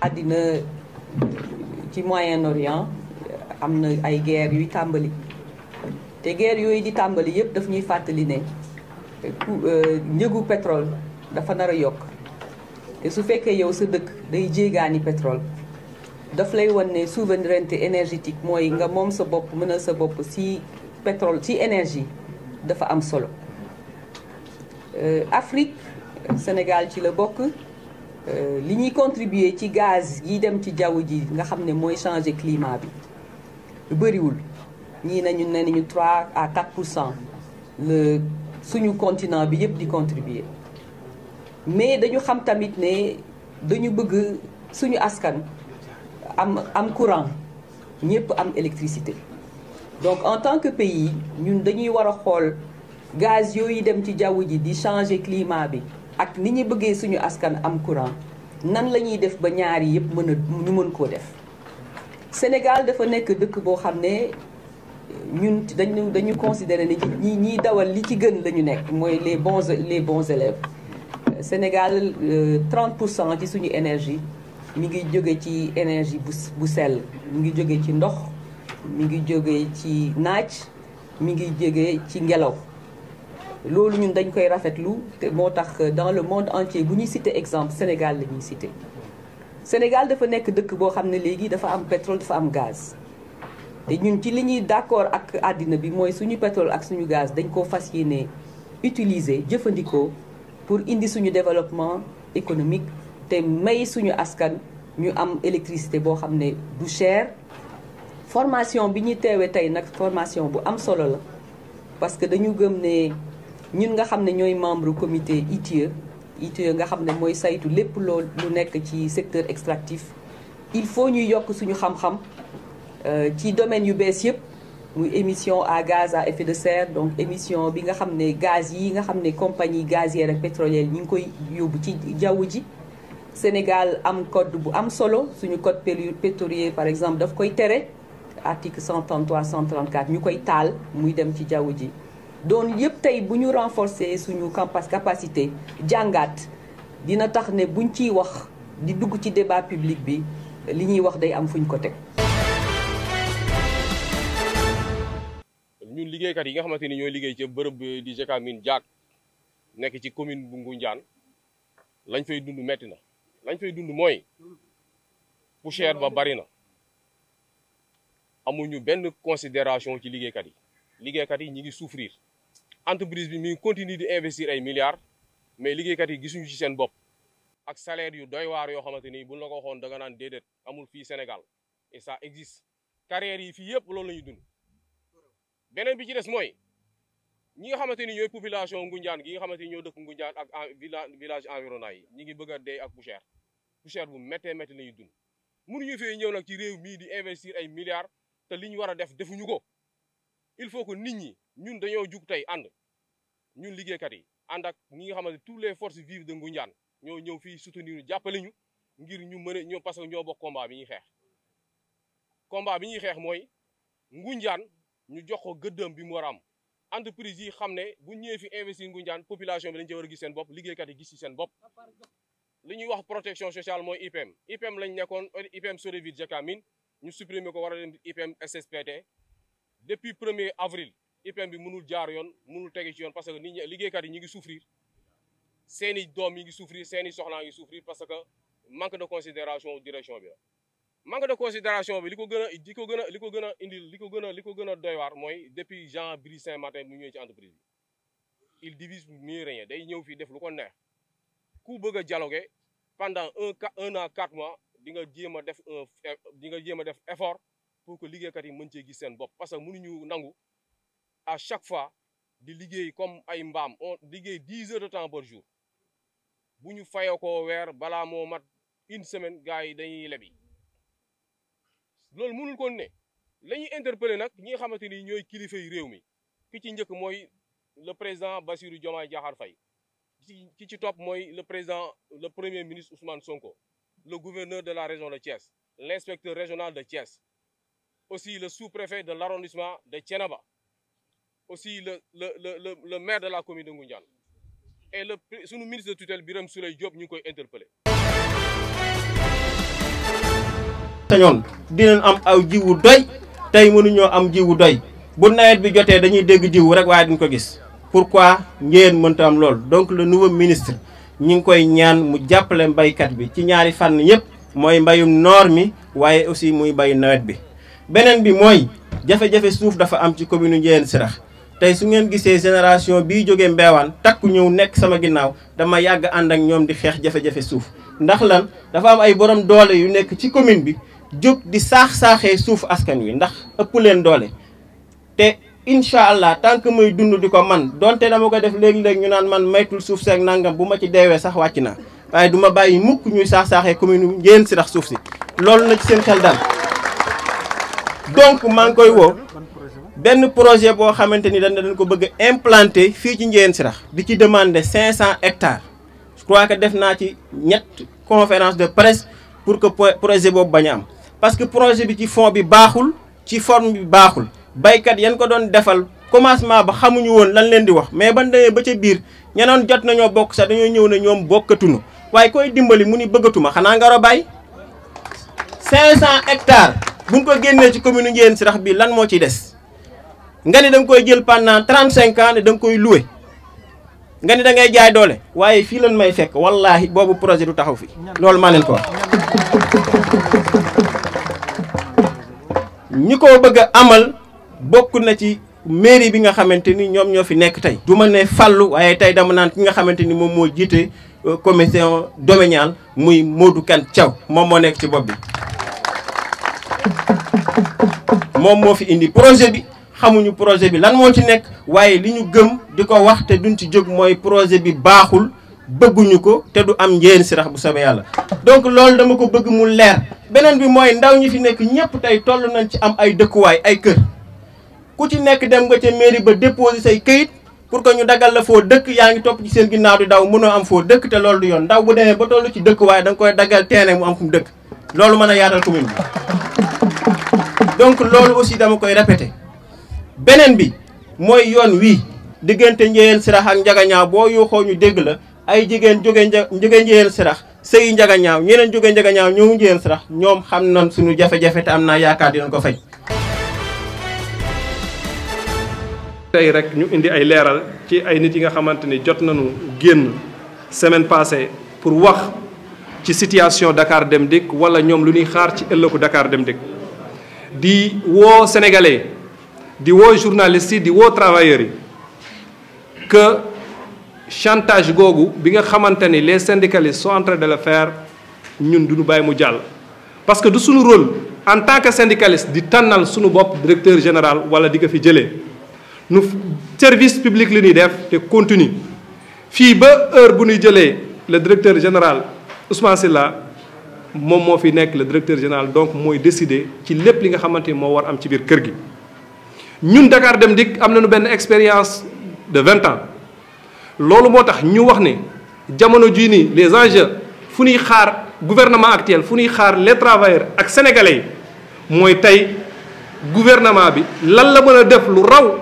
àddina ci Moyen-Orient am na ay guerre yuy tàmbali te guerre yooyu di tàmbali yépp daf ñuy fàttali ne njëgu pétrole dafa nar a yokk te su fekkee yow sa dëkk day jéegaani pétrole daf lay wan ne souveraineté énergétique mooy nga moom sa bopp mënal sa bopp ci pétrole ci énergie dafa am solo. Afrique Sénégal ci la bokk li ñuy contribuer ci gaz yi dem ci jaww ji nga xam ne mooy changer climat bi bëriwul ñii nañu ne nañu 3 à 4% le suñu continent bi yëpp di contribuer mais dañu xam tamit ne dañu bëgg suñu askan am courant ñëpp am électricité donc en tant que pays ñun dañuy war a xool gaz yooyu dem ci jaww ji di changer climat bi ak ni ñu bëggee suñu askan am courant nan la ñuy def ba ñaari yëpp ñu mën koo def. Sénégal dafa nekk dëkk boo xam ne ñun dañu considérer ne ñiy dawal li ci gën la ñu nekk mooy les bons élèves. Sénégal 30% ci suñu énergie mi ngi jóge ci énergie bu sell mi ngi jóge ci ndox mi ngi jóge ci naaj mi ngi jóge ci ngelaw. loolu ñun dañ koy rafetlu te moo tax dans le monde entier bu ñuy citer exemple Sénégal la ñuy citer. Sénégal dafa nekk dëkk boo xam ne léegi dafa am pétrole dafa am gaz te ñun ci li ñuy d'accord ak àddina bi mooy suñu pétrole ak suñu gaz dañ koo fas yéene utiliser jëfandikoo pour indi suñu développement économique te may suñu askan ñu am électricité boo xam ne du cher. Formation bi ñuy teewee tey nag formation bu am solo la parce que dañu gëm ne ñun nga xam ne ñooy membre comité ITIE nga xam ne mooy saytu lépp loolu lu nekk ci secteur extractif il faut ñuy yokk suñu xam-xam ci domaine yu bees yëpp muy émission à gaz à effet de serre donc émission bi nga xam ne gaz yi nga xam ne compagnie gazière ak pétrolière ñi ngi koy yóbbu ci jaww ji. Sénégal am code bu am solo suñu code pétrolier par exemple daf koy tere article 133 134 ñu koy taal muy dem ci jaww ji. donc yëpp tey bu ñu renforcer suñu capacité jàngaat dina tax ne buñ ciy wax di dugg ci débat public bi li ñuy wax day am fuñ ko teg. ñun liggéeykat yi nga xamante ni ñooy liggéey ci bërëb di Gécamine Diack nekk ci commune bu Ngoundiane lañ fay dund metti na lañ fay dund mooy poussière ba bari na amuñu benn considération ci liggéeykat yi ñi ngi souffrir. Entreprise bi mi ngi continue di investir ay milliards mais liggéeykat yi gisuñu ci seen bopp ak salaire yu doy waar yoo xamante ni buñ la ko waxoon da nga naan déedéet amul fii Sénégal et ça existe. carrière yi fii yëpp loolu la ñuy dund beneen bi ci des mooy ñi nga xamante ni ñooy population Ngoundiane gi nga xamante ni ñoo dëkk Ngoundiane ak village environnant yi ñi ngi bëgg a dee ak poussière bu méttee métti la ñuy dund. mënuñu fee ñëw nag ci réew mii di investir ay milliards te li ñu war a def defuñu ko. il faut que nit ñi ñun dañoo jug tey ànd ñun liggéeykat yi ànd ak ñi nga xamante tous les forces vives de Ngoundiane ñoo ñëw fii soutenir ñu jàppale ñu ngir ñu mën a ñoo parce que ñoo bokk combat bi ñuy xeex. combat bi ñuy xeex mooy Ngoundiane ñu jox ko gëddëm bi mu war a am entreprise yi xam ne bu ñëwee fi investir Ngoundiane population bi dañu ci war a gis seen bopp liggéeykat yi gis ci seen bopp. li ñuy wax protection sociale mooy IPM lañ nekkoon IPM Sodevit Gécamine ñu supprimer ko war a dem IPM SSPT. depuis 1er avril IPM bi mënul jaar yoon mënul tege ci yoon parce que nit ñi liggéeykat yi ñu ngi souffrir seeni doom yi ngi souffrir seeni soxnaa ngi souffrir parce que manque de considération direction bi la. manque de considération bi li ko gën a doy waar mooy depuis Jean Brice Saint-Martin mu ñëwee ci entreprise bi il divise mieux régner day ñëw fii def lu ko neex ku bëgg a dialoguer pendant un an 4 mois di nga jéem a def effort. pour que liggéeykat yi mën cee gis seen bopp parce que mënuñu nangu à chaque fois di liggéey comme ay mbaam on liggéey 10 heures de temps par jour bu ñu fayoo ko weer balaa moo mat une semaine gars yi dañuy lebi loolu mënul ko ne la ñuy interpeller nag ñi nga xamante ni ñooy kilifa yi réew mi ki ci njëkk mooy le président Bassirou Diomaye Diakhar Faye ki ci topp mooy le premier ministre Ousmane Sonko le gouverneur de la région de Thiès l'inspecteur régional de Thiès aussi le sous-préfet de l'arrondissement de Thiénaba, aussi le maire de la commune de Ngoundiane et sunu ministre de tutelle Birame Souleye Diop ñu ngi koy interpellé sañoon dinañ am aw jiwu doy tey mënuñoo am jiwu doy bu nawet bi jotee dañuy dégg jiwu rek waaye duñ ko gis pourquoi ngeen mënta am lool. donc le nouveau ministre ñi ngi koy ñaan mu jàppale mbaykat bi ci ñaari fànn yëpp mooy mbayum noor mi waaye aussi muy bayu nawet bi. beneen bi mooy jafe-jafe suuf dafa am ci commune Ndiéyène Sirakh tey su ngeen gisee génération bii jógee Mbeewaan takku ñëw nekk sama ginnaaw dama yàgg ànd ak ñoom di xeex jafe-jafe suuf ndax lan dafa am ay borom doole yu nekk ci commune bi jóg di saax-saaxee suuf askan wi ndax ëpp leen doole te incha allah tant que muy dund di ko man donte dama ko def léegi-léegi ñu naan man maytul suuf seeg nangam bu ma ci deewee sax wàcc naa waaye du ma bàyyi mukk ñuy saax-saaxee commune Ndiéyène Sirakh suuf si loolu na ci seen xel daal. donc maa ngi koy woo benn projet boo xamante ni dañ ko bëgg a implanter fii ci Ndiéyène Sirakh di ci demander 500 hectares je crois que def naa ci conférence de presse pour que projet boobu bañ a am parce que projet bi ci fond bi baaxul ci forme bi baaxul baykat yan ko doon defal commencement ba xamuñu woon lan leen di wax mais ban demee ba ca biir ñenoon jot nañoo bokk sax dañoo ñëw ne ñoom bokkatuñu waaye koy dimbali mu ni bëggatuma xanaa nga bàyyi 500 hectares bu ñu ko génnee ci commune Ndiéyène Sirakh bi lan moo ciy des nga ni da nga koy jël pendant 35 ans ne da nga koy loué nga ni da ngay jaay doole waaye fii lan may fekk wallaahi boobu projet du taxaw fi loolu maa leen ko wax. ñi ko bëgg a amal bokk na ci mairie bi nga xamante ni ñoom ñoo fi nekk tey. du ma ne fàllu waaye tey dama naan ki nga xamante ni moom moo jiite commission domaniale muy Modou Kane Thiaw moom moo nekk ci bopp bi. moom moo fi indi projet bi xamuñu projet bi lan moo ci nekk waaye li ñu gëm di ko wax te duñ ci jóg mooy projet bi baaxul bëgguñu ko te du am Ndiéyène Sirakh bu soobee yàlla. donc loolu dama ko bëgg mu leer beneen bi mooy ndaw ñi fi nekk ñëpp tey toll nañ ci am ay dëkkuwaay ay kër ku ci nekk dem nga ca mairie ba déposer say këyit pour que ñu dagal la foo dëkk yaa ngi topp ci seen ginnaaw di daw mënoo am foo dëkk te loolu du yoon ndaw bu demee ba toll ci dëkkuwaay da nga koy dagal teene mu am fu mu dëkk loolu mën a yaatal commune bi. donc loolu aussi dama koy répété beneen bi mooy yoon wii diggante Ndiéyène Sirakh ak Njagañaaw boo yuuxoo ñu dégg la ay jigéen jóge Ndiéyène Sirakh sëyi Njagañaaw ñeneen jóge Njagañaaw ñëw Ndiéyène Sirakh ñoom xam nañ suñu jafe-jafe te am naa yaakaar dinañ ko fay. tey rek ñu indi ay leeral ci ay nit yi nga xamante ni jot nañu génn semaine passée pour wax ci situation Dakar Dem Dikk wala ñoom lu ñuy xaar ci ëllëgu Dakar Dem Dikk. di woo sénégalais di woo journalistes yi di woo travailleurs yi que chantage googu bi nga xamante ni les syndicalistes sont en train de le faire ñun duñu bàyyi mu jàll. parce que du suñu rôle en tant que syndicaliste di tànnal suñu bopp directeur général wala di ko fi jëlee nu service public li ñuy def te continue fii ba heure bu ñuy jëlee le directeur général Ousmane Sylla moom moo fi nekk le directeur général donc mooy décider ci lépp li nga xamante ni moo war am ci biir kër gi. ñun Dakar Dem Dikk am nañu benn expérience de 20 ans loolu moo tax ñu wax ne jamono jii nii les enjeux fu ñuy xaar gouvernement actuel fu ñuy xaar les travailleurs ak sénégalais yi mooy tey gouvernement bi lan la mën a def lu raw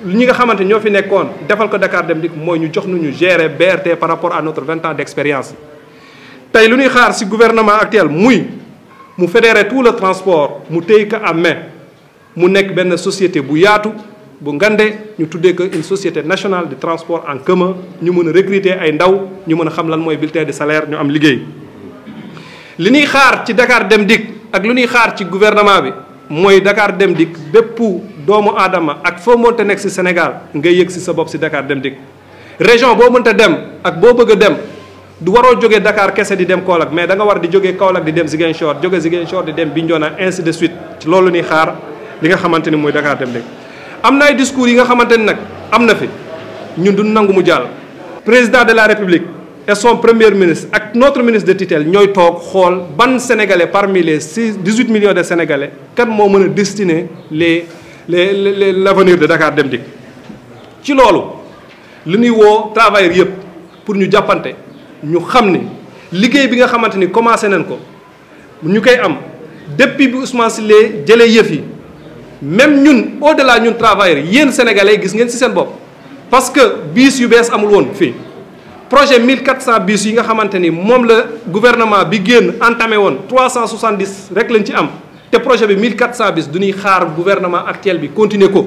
ñi nga xamante ñoo fi nekkoon defal ko Dakar Dem Dikk mooy ñu jox nu ñu gérer BRT par rapport à notre 20 ans d' expérience. tey lu ñuy xaar ci gouvernement actuel muy mu fédérer tout le transport mu téy ko à main mu nekk benn société bu yaatu bu ngande ñu tuddee ko une société nationale de transport en commun ñu mën a recruter ay ndaw ñu mën a xam lan mooy bulletin de salaire ñu am liggéey. li ñuy xaar ci Dakar Dem Dikk ak lu ñuy xaar ci gouvernement bi mooy Dakar Dem Dikk bépp doomu aadama ak foo mënta nekk ci Sénégal ngay yëg ci sa bopp ci Dakar Dem Dikk région boo mënta dem ak boo bëgg a dem. du waroo jógee Dakar kese di dem Kaolack mais da nga war di jógee Kaolack di dem Ziguinchor jóge Ziguinchor di dem Bignona ainsi de suite ci loolu ñuy xaar li nga xamante ni mooy Dakar Dem Dikk. am na ay discours yi nga xamante ni nag am na fi ñun du nangu mu jàll. président de la République et son premier ministre ak notre ministre de tutelle ñooy toog xool ban sénégalais parmi les 18 millions de sénégalais kan moo mën a destiner l'avenir de Dakar Dem Dikk. ci loolu li ñuy woo travailleurs yëpp pour ñu jàppante. ñu xam ne liggéey bi nga xamante ni commencé nañ ko ñu koy am depuis bi Ousmane Sylla jëlee yëf yi même ñun au delà ñun travailleurs yéen sénégalais gis ngeen ci seen bopp parce que biis yu bees amul woon fii projet 1400 bus yi nga xamante ni moom la gouvernement bi génn entamé woon 370 rek lañ ci am te projet bi 1400 bus du ñuy xaar gouvernement actuel bi continuer ko.